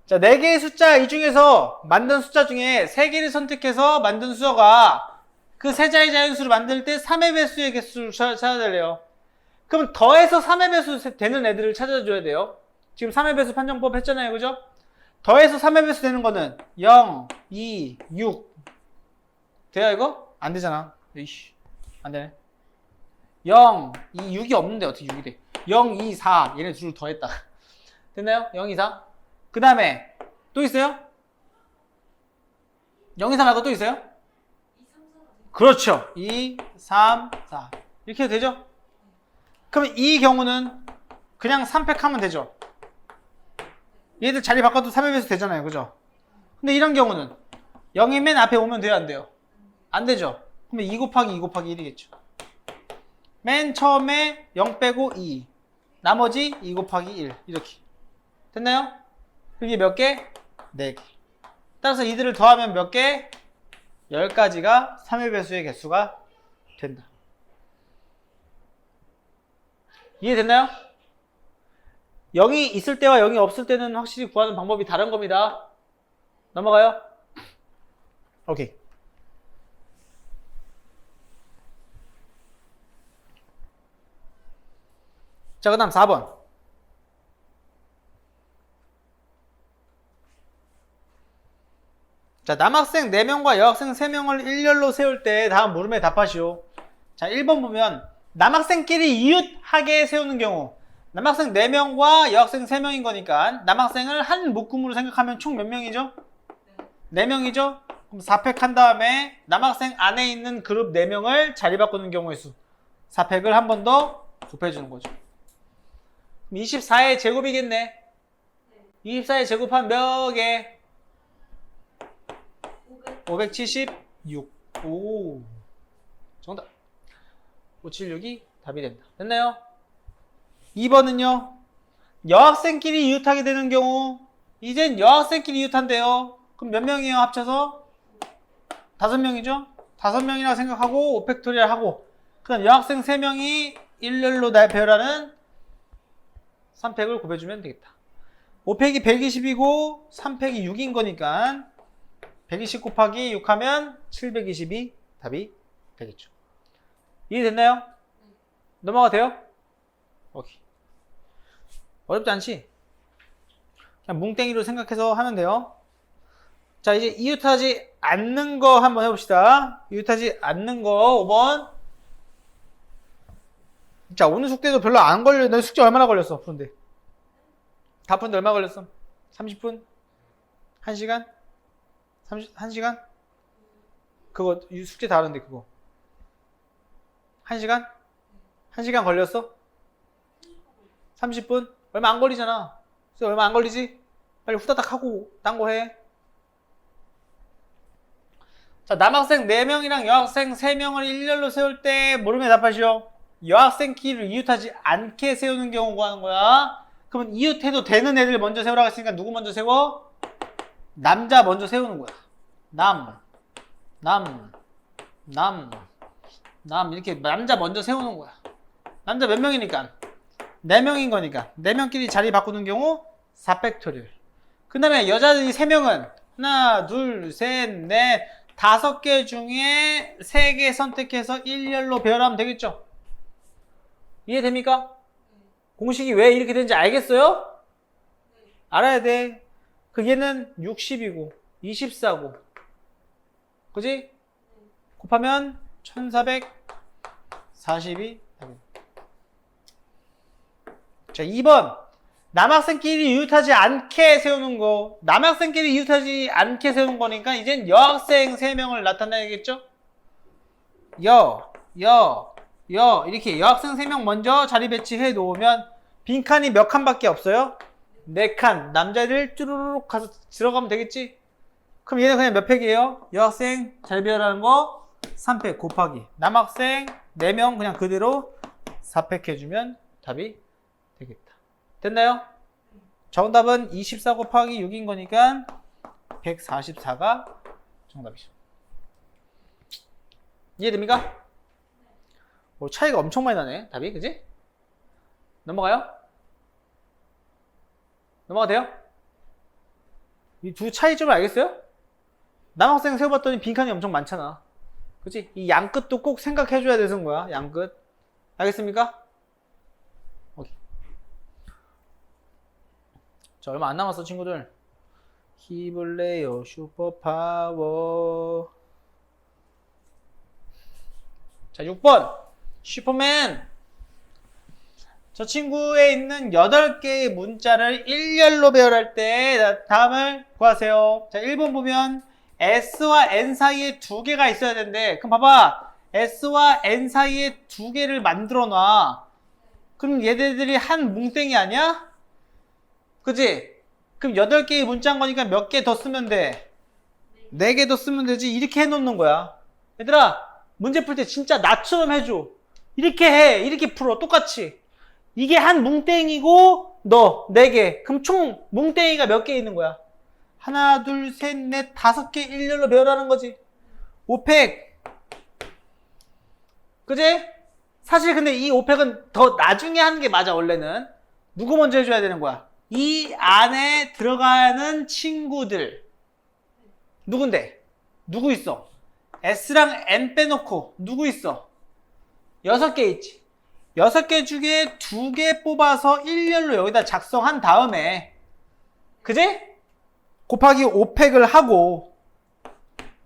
S1: 자, 4개의 숫자 이 중에서 만든 숫자 중에 3개를 선택해서 만든 수어가 그 세 자리 자연수를 만들 때 3의 배수의 개수를 찾아달래요. 그럼 더해서 3의 배수 되는 애들을 찾아줘야 돼요. 지금 3의 배수 판정법 했잖아요. 그죠? 더해서 3의 배수 되는 거는 0, 2, 6. 돼요, 이거? 안 되잖아. 이씨, 안 되네. 0, 2, 6이 없는데 어떻게 6이 돼? 0, 2, 4. 얘네 둘을 더했다. 됐나요? 0, 2, 4. 그 다음에 또 있어요? 0, 2, 3 말고 또 있어요?
S2: 2, 3, 4.
S1: 그렇죠. 2, 3, 4. 이렇게 해도 되죠? 그러면 이 경우는 그냥 3팩 하면 되죠. 얘들 자리 바꿔도 3의 배수 되잖아요. 그죠? 근데 이런 경우는 0이 맨 앞에 오면 돼요? 안 돼요? 안 되죠? 그러면 2 곱하기 2 곱하기 1이겠죠. 맨 처음에 0 빼고 2. 나머지 2 곱하기 1. 이렇게. 됐나요? 이게 몇 개? 4개. 따라서 이들을 더하면 몇 개? 10가지가 3의 배수의 개수가 된다. 이해됐나요? 0이 있을 때와 0이 없을 때는 확실히 구하는 방법이 다른 겁니다. 넘어가요? 오케이. 자, 그 다음 4번. 자, 남학생 4명과 여학생 3명을 일렬로 세울 때 다음 물음에 답하시오. 자, 1번 보면 남학생끼리 이웃하게 세우는 경우, 남학생 4명과 여학생 3명인 거니까 남학생을 한 묶음으로 생각하면 총 몇 명이죠? 4명이죠? 그럼 4팩 한 다음에 남학생 안에 있는 그룹 4명을 자리 바꾸는 경우의 수 4팩을 한 번 더 곱해주는 거죠. 그럼 24의 제곱이겠네. 24의 제곱한 몇 개? 576. 오, 정답. 576이 답이 된다. 됐나요? 2번은요. 여학생끼리 이웃하게 되는 경우, 이젠 여학생끼리 이웃한대요. 그럼 몇 명이에요? 합쳐서? 5명이죠? 5명이라고 생각하고 5팩토리얼 하고, 그 다음 여학생 3명이 일렬로 배열하는 3팩을 곱해주면 되겠다. 5팩이 120이고 3팩이 6인 거니까 120 곱하기 6 하면 720이 답이 되겠죠. 이해됐나요? 넘어가 돼요? 오케이. 어렵지 않지? 그냥 뭉땡이로 생각해서 하면 돼요. 자, 이제 이웃하지 않는 거 한번 해봅시다. 이웃하지 않는 거 5번. 자, 오늘 숙제도 별로 안 걸려. 너 숙제 얼마나 걸렸어? 푸는데. 다 푸는데 얼마 걸렸어? 30분? 1시간? 1시간? 그거 숙제 다 하는데 그거 1시간? 1시간 걸렸어? 30분? 얼마 안 걸리잖아. 그래서 얼마 안 걸리지? 빨리 후다닥 하고 딴 거 해. 자, 남학생 4명이랑 여학생 3명을 일렬로 세울 때 모르면 답하시오. 여학생끼리를 이웃하지 않게 세우는 경우 구하는 거야. 그러면 이웃해도 되는 애들 먼저 세우라고 했으니까 누구 먼저 세워? 남자 먼저 세우는 거야. 남 이렇게 남자 먼저 세우는 거야. 남자 몇 명이니까? 4명인 거니까 4명끼리 자리 바꾸는 경우 4팩토리얼. 그 다음에 여자들이 3명은 하나 둘 셋 넷 5개 중에 3개 선택해서 일렬로 배열하면 되겠죠? 이해됩니까? 공식이 왜 이렇게 되는지 알겠어요? 알아야 돼. 그 얘는 60이고 24고 그지? 곱하면 1440이 자, 2번 남학생끼리 이웃하지 않게 세우는 거. 남학생끼리 이웃하지 않게 세우는 거니까 이젠 여학생 3명을 나타내야겠죠? 이렇게 여학생 3명 먼저 자리 배치해 놓으면 빈칸이 몇 칸밖에 없어요? 4칸. 남자애들 쭈루룩 가서 들어가면 되겠지? 그럼 얘는 그냥 몇 팩이에요? 여학생 자리 배열하는 거 3팩 곱하기 남학생 4명 그냥 그대로 4팩 해주면 답이 되겠다. 됐나요? 정답은 24 곱하기 6인 거니까 144가 정답이죠. 이해됩니까? 차이가 엄청 많이 나네 답이. 그지? 넘어가요? 넘어가도 돼요? 이 두 차이점을 알겠어요? 남학생 세워봤더니 빈칸이 엄청 많잖아. 그치? 이 양끝도 꼭 생각해줘야 되는 거야. 양끝. 알겠습니까? 오케이. 자, 얼마 안 남았어, 친구들. 힘을 내요, 슈퍼파워. 자, 6번. 슈퍼맨. 저 친구에 있는 8개의 문자를 일렬로 배열할 때 다음을 구하세요. 자, 1번 보면 S와 N 사이에 2개가 있어야 되는데, 그럼 봐봐. S와 N 사이에 2개를 만들어 놔. 그럼 얘네들이 한 뭉땡이 아니야? 그치? 그럼 8개의 문자인 거니까 몇 개 더 쓰면 돼? 4개 더 쓰면 되지. 이렇게 해놓는 거야. 얘들아, 문제 풀 때 진짜 나처럼 해줘. 이렇게 해. 이렇게 풀어. 똑같이. 이게 한 뭉땡이고 너 4개. 그럼 총 뭉땡이가 몇 개 있는 거야? 하나, 둘, 셋, 넷, 5개 일렬로 배열하는 거지. 5팩. 그지? 사실 근데 이 5팩은 더 나중에 하는 게 맞아. 원래는 누구 먼저 해줘야 되는 거야? 이 안에 들어가는 친구들 누군데? 누구 있어? S랑 N 빼놓고 누구 있어? 6개 있지. 6개 중에 2개 뽑아서 일렬로 여기다 작성한 다음에 그지? 곱하기 5팩을 하고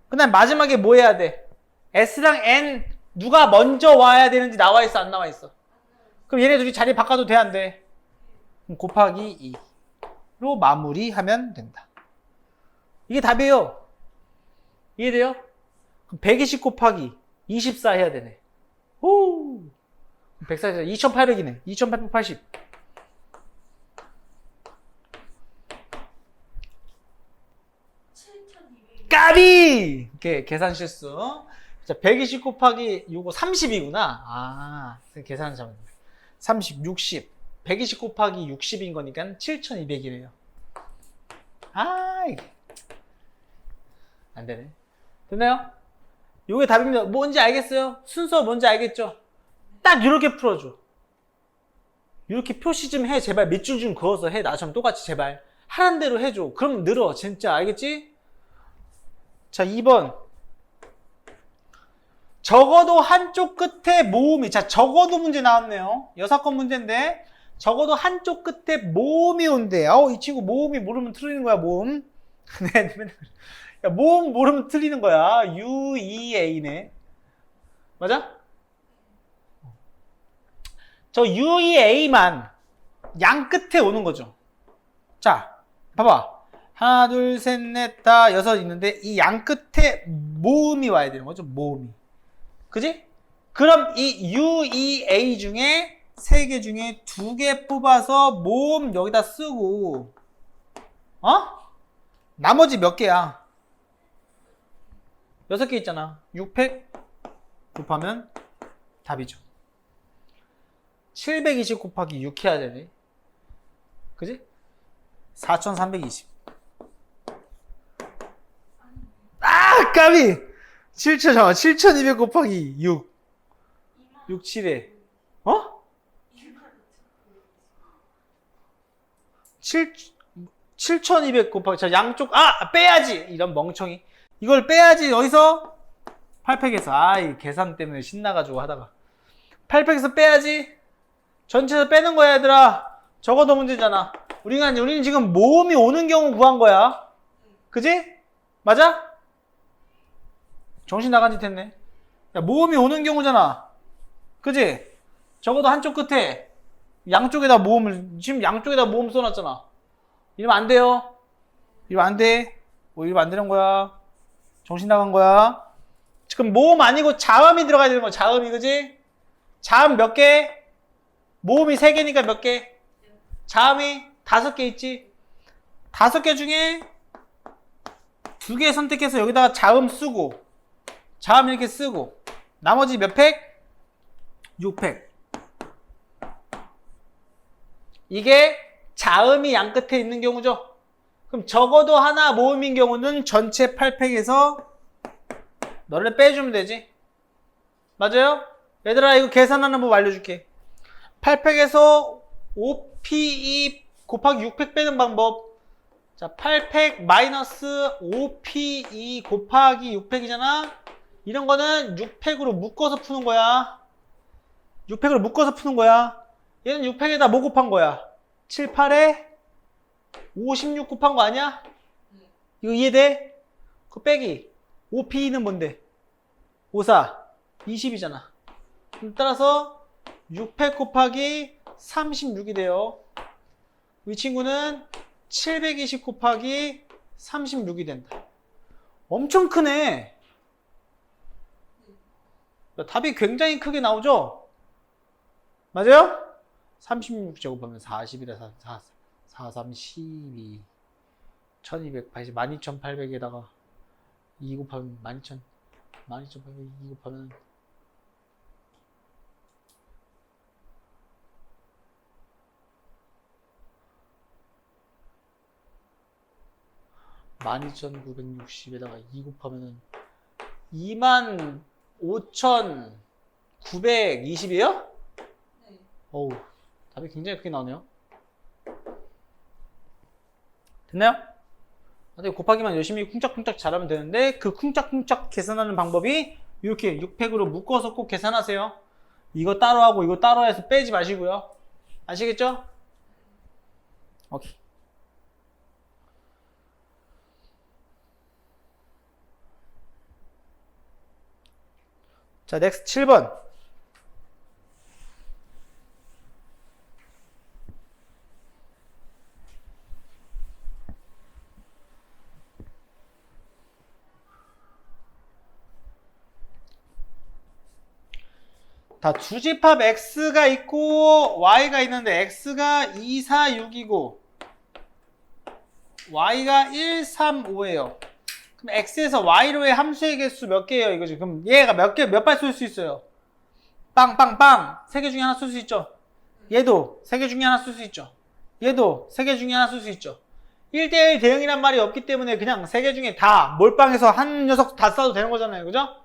S1: 그 다음 마지막에 뭐 해야 돼? S랑 N 누가 먼저 와야 되는지 나와 있어 안 나와 있어? 그럼 얘네 둘이 자리 바꿔도 돼 안 돼? 곱하기 2로 마무리하면 된다. 이게 답이에요. 이해돼요? 그럼 120 곱하기 24 해야 되네. 오! 140, 2800이네. 2880. 까비! 이렇게 계산 실수. 자, 120 곱하기 요거 30이구나. 아, 계산 잘못했네. 30, 60. 120 곱하기 60인 거니까 7200이래요. 아, 이게. 안 되네. 됐나요? 요게 답입니다. 뭔지 알겠어요? 순서 뭔지 알겠죠? 딱 이렇게 풀어줘. 이렇게 표시 좀 해. 제발 밑줄 좀 그어서 해. 나처럼 똑같이 제발. 하란 대로 해줘. 그럼 늘어. 진짜 알겠지? 자, 2번. 적어도 한쪽 끝에 모음이. 자, 적어도 문제 나왔네요. 6건 문제인데 적어도 한쪽 끝에 모음이 온대. 이 친구 모음이 모르면 틀리는 거야. 모음. 네, 야, 모음 모르면 틀리는 거야. UEA네. 맞아? 저 UEA만 양 끝에 오는 거죠. 자, 봐봐. 하나, 둘, 셋, 넷, 다, 여섯 있는데 이 양 끝에 모음이 와야 되는 거죠. 모음이. 그지? 그럼 이 UEA 중에 3개 중에 2개 뽑아서 모음 여기다 쓰고 나머지 몇 개야? 6개 있잖아. 600 곱하면 답이죠. 720 곱하기 6 해야 되네. 그지? 4320. 아, 까비! 7200 곱하기 6. 6, 7에. 7200 곱하기, 자, 양쪽, 빼야지! 이런 멍청이. 이걸 빼야지, 어디서? 8팩에서. 이 계산 때문에 신나가지고 하다가. 8팩에서 빼야지. 전체에서 빼는 거야, 얘들아. 적어도 문제잖아. 우리는 지금 모음이 오는 경우 구한 거야. 그지? 맞아? 정신 나간 짓 했네. 야, 모음이 오는 경우잖아. 그지? 적어도 한쪽 끝에 양쪽에다 모음을, 지금 양쪽에다 모음 써놨잖아. 이러면 안 돼요. 이러면 안 돼. 이러면 안 되는 거야. 정신 나간 거야. 지금 모음 아니고 자음이 들어가야 되는 거야. 자음이, 그지? 자음 몇 개? 모음이 3개니까 몇 개? 자음이 5개 있지? 5개 중에 2개 선택해서 여기다가 자음 쓰고, 자음 이렇게 쓰고, 나머지 몇 팩? 6팩. 이게 자음이 양 끝에 있는 경우죠. 그럼 적어도 하나 모음인 경우는 전체 8팩에서 너를 빼주면 되지. 맞아요? 얘들아, 이거 계산하는 법 알려줄게. 8팩에서 5P2 곱하기 6팩 빼는 방법. 자, 8팩 마이너스 5P2 곱하기 6팩이잖아. 이런 거는 6팩으로 묶어서 푸는 거야. 6팩으로 묶어서 푸는 거야. 얘는 6팩에다 뭐 곱한 거야? 7, 8에 56 곱한 거 아니야? 이거 이해돼? 그 빼기 5P는 뭔데? 54 20이잖아. 따라서 6팩 곱하기 36이 돼요. 이 친구는 720 곱하기 36이 된다. 엄청 크네. 답이 굉장히 크게 나오죠? 맞아요? 36 제곱하면 40이라 4, 3, 12 1280 12800에다가 2 곱하면 12800 2 곱하면 12960에다가 2 곱하면은 25920이에요?
S2: 네.
S1: 어우, 답이 굉장히 크게 나오네요. 됐나요? 근데 곱하기만 열심히 쿵짝쿵짝 잘하면 되는데 그 쿵짝쿵짝 계산하는 방법이 이렇게 6팩으로 묶어서 꼭 계산하세요. 이거 따로 하고 이거 따로 해서 빼지 마시고요. 아시겠죠? 오케이. 자, 넥스트 7번. 다 주집합 x가 있고 y가 있는데 x가 2, 4, 6이고 y가 1, 3, 5예요. 그럼 x에서 y로의 함수의 개수 몇 개예요? 이거지. 그럼 얘가 몇 발 쏠 수 있어요? 빵빵빵 3개 중에 하나 쏠 수 있죠. 얘도 3개 중에 하나 쏠 수 있죠. 얘도 3개 중에 하나 쏠 수 있죠. 1대1 대응이란 말이 없기 때문에 그냥 3개 중에 다 몰빵해서 한 녀석 다 쏴도 되는 거잖아요. 그죠?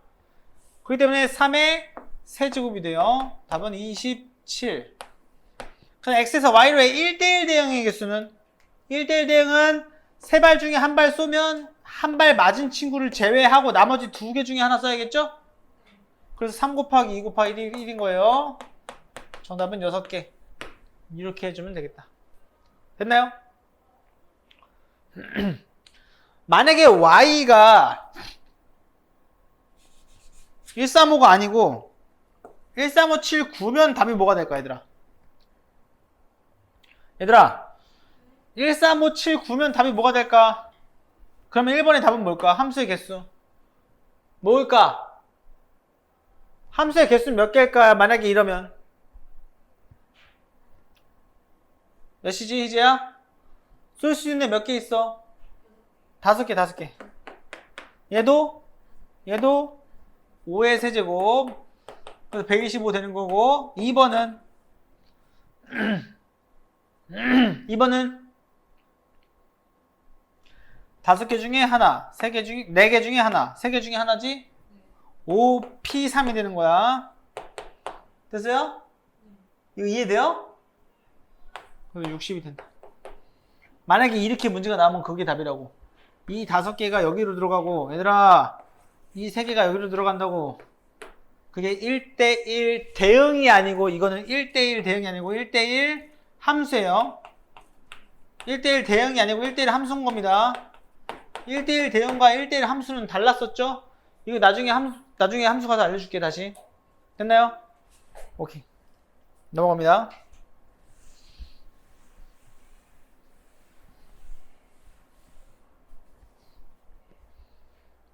S1: 그렇기 때문에 3의 세제곱이 돼요. 답은 27. 그럼 x에서 y로의 1대1 대응의 개수는 1대1 대응은 3발 중에 한 발 쏘면 한 발 맞은 친구를 제외하고 나머지 2개 중에 하나 써야겠죠? 그래서 3 곱하기 2 곱하기 1인 거예요. 정답은 6개. 이렇게 해주면 되겠다. 됐나요? 만약에 y가 135가 아니고 13579면 답이 뭐가 될까, 얘들아? 얘들아 13579면 답이 뭐가 될까? 그러면 1번의 답은 뭘까? 함수의 개수 뭘까? 함수의 개수는 몇 개일까? 만약에 이러면 몇이지 희재야? 쏠 수 있는 애 몇 개 있어? 5개. 얘도 5의 세제곱 그래서 125 되는 거고 2번은 5개 중에 하나, 4개 중에 4개 중에 하나, 3개 중에 하나지? 5P3이 되는 거야. 됐어요? 이거 이해돼요? 그래서 60이 된다. 만약에 이렇게 문제가 나오면 그게 답이라고. 이 5개가 여기로 들어가고 얘들아 이 3개가 여기로 들어간다고. 그게 1대1 대응이 아니고 이거는 1대1 대응이 아니고 1대1 함수예요. 1대1 대응이 아니고 1대1 함수인 겁니다. 1대1 대응과 1대1 함수는 달랐었죠? 이거 나중에 함수 가서 알려줄게 다시. 됐나요? 오케이. 넘어갑니다.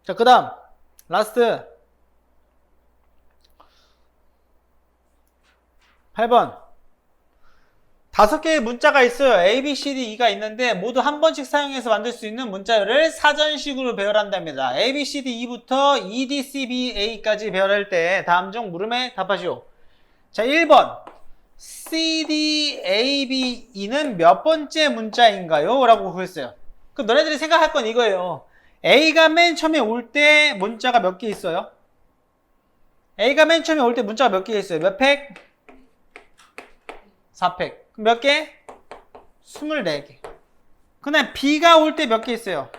S1: 자, 그 다음 라스트 8번 5개의 문자가 있어요. A, B, C, D, E가 있는데 모두 한 번씩 사용해서 만들 수 있는 문자열을 사전식으로 배열한답니다. A, B, C, D, E부터 E, D, C, B, A까지 배열할 때 다음 중 물음에 답하시오. 자, 1번 C, D, A, B, E는 몇 번째 문자인가요? 라고 구했어요. 그럼 너네들이 생각할 건 이거예요. A가 맨 처음에 올 때 문자가 몇 개 있어요? A가 맨 처음에 올 때 문자가 몇 개 있어요? 몇 팩? 4팩. 그럼 몇 개? 24개. 그 다음에 B가 올 때 몇 개 있어요?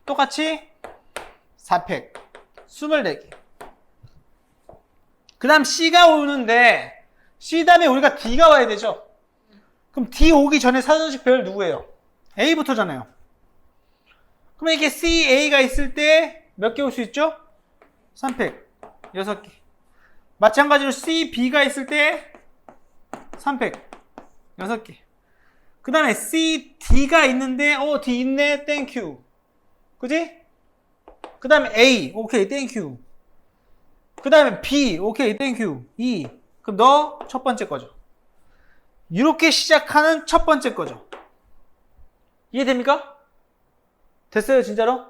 S1: 똑같이 4팩. 24개. 그 다음 C가 오는데 C 다음에 우리가 D가 와야 되죠? 그럼 D 오기 전에 사전식 배열 누구예요? A부터잖아요. 그러면 이게 C, A가 있을 때 몇 개 올 수 있죠? 3팩. 6개. 마찬가지로 C, B가 있을 때 3팩. 6개. 그 다음에 C, D가 있는데 D 있네. 땡큐. 그지? 그 다음에 A. 오케이. 땡큐. 그 다음에 B. 오케이. 땡큐. E. 그럼 너 첫 번째 거죠. 이렇게 시작하는 첫 번째 거죠. 이해됩니까? 됐어요, 진짜로?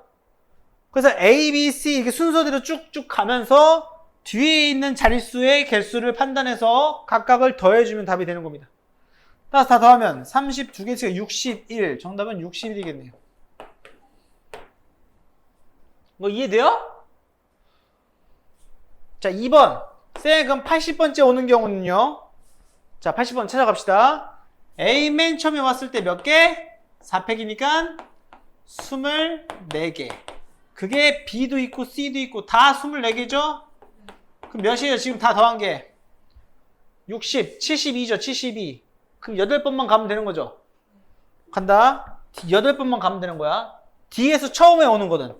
S1: 그래서 A, B, C 이렇게 순서대로 쭉쭉 가면서 뒤에 있는 자릿수의 개수를 판단해서 각각을 더해주면 답이 되는 겁니다. 따라서 다 더하면 32개치가 61. 정답은 61이겠네요. 뭐 이해돼요? 자, 2번. 쌤, 80번째 오는 경우는요. 자, 80번 찾아갑시다. A 맨 처음에 왔을 때 몇 개? 4팩이니까 24개. 그게 B도 있고 C도 있고 다 24개죠? 그럼 몇이에요? 지금 다 더한 게 60, 72죠. 72. 그럼 8번만 가면 되는 거죠. 간다. 8번만 가면 되는 거야. D에서 처음에 오는 거는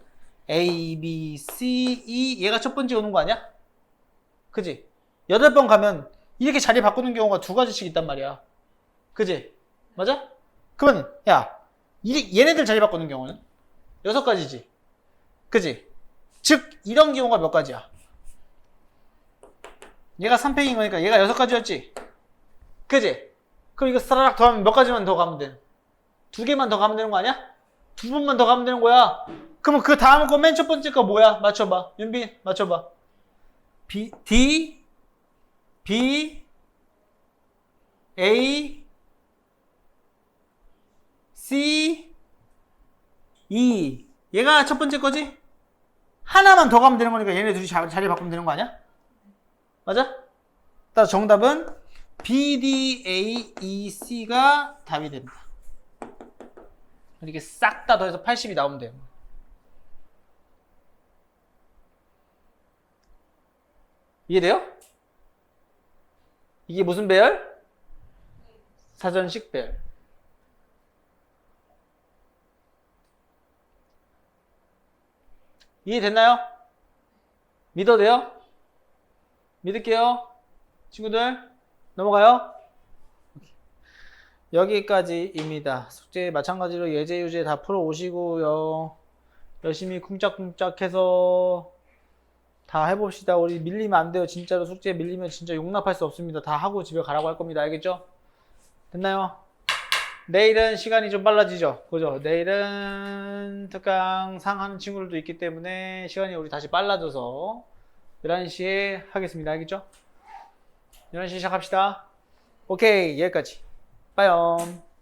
S1: A, B, C, E. 얘가 첫 번째 오는 거 아니야? 그지? 8번 가면 이렇게 자리 바꾸는 경우가 2가지씩 있단 말이야. 그지? 맞아? 그러면 야, 얘네들 자리 바꾸는 경우는 6가지지. 그지? 즉 이런 경우가 몇 가지야? 얘가 3팩인 거니까 얘가 6가지였지. 그지? 그럼 이거 사라락 더하면 몇 가지만 더 가면 돼? 2개만 더 가면 되는 거 아니야? 2번만 더 가면 되는 거야. 그러면 그 다음 거 맨 첫 번째 거 뭐야? 맞춰봐. 윤빈 맞춰봐. D, B, A, C, E. 얘가 첫 번째 거지? 하나만 더 가면 되는 거니까 얘네 둘이 자리 바꾸면 되는 거 아니야? 맞아? 따라서 정답은 B, D, A, E, C가 답이 된다. 이렇게 싹 다 더해서 80이 나오면 돼요. 이해돼요? 이게 무슨 배열? 사전식 배열. 이해됐나요? 믿어도 돼요? 믿을게요. 친구들 넘어가요. 여기까지입니다. 숙제 마찬가지로 예제, 유제 다 풀어 오시고요. 열심히 쿵짝쿵짝해서 다 해봅시다. 우리 밀리면 안 돼요. 진짜로 숙제 밀리면 진짜 용납할 수 없습니다. 다 하고 집에 가라고 할 겁니다. 알겠죠? 됐나요? 내일은 시간이 좀 빨라지죠? 그죠? 내일은 특강 하는 친구들도 있기 때문에 시간이 우리 다시 빨라져서 11시에 하겠습니다. 알겠죠? 11시 시작합시다. 오케이, 여기까지. 빠염.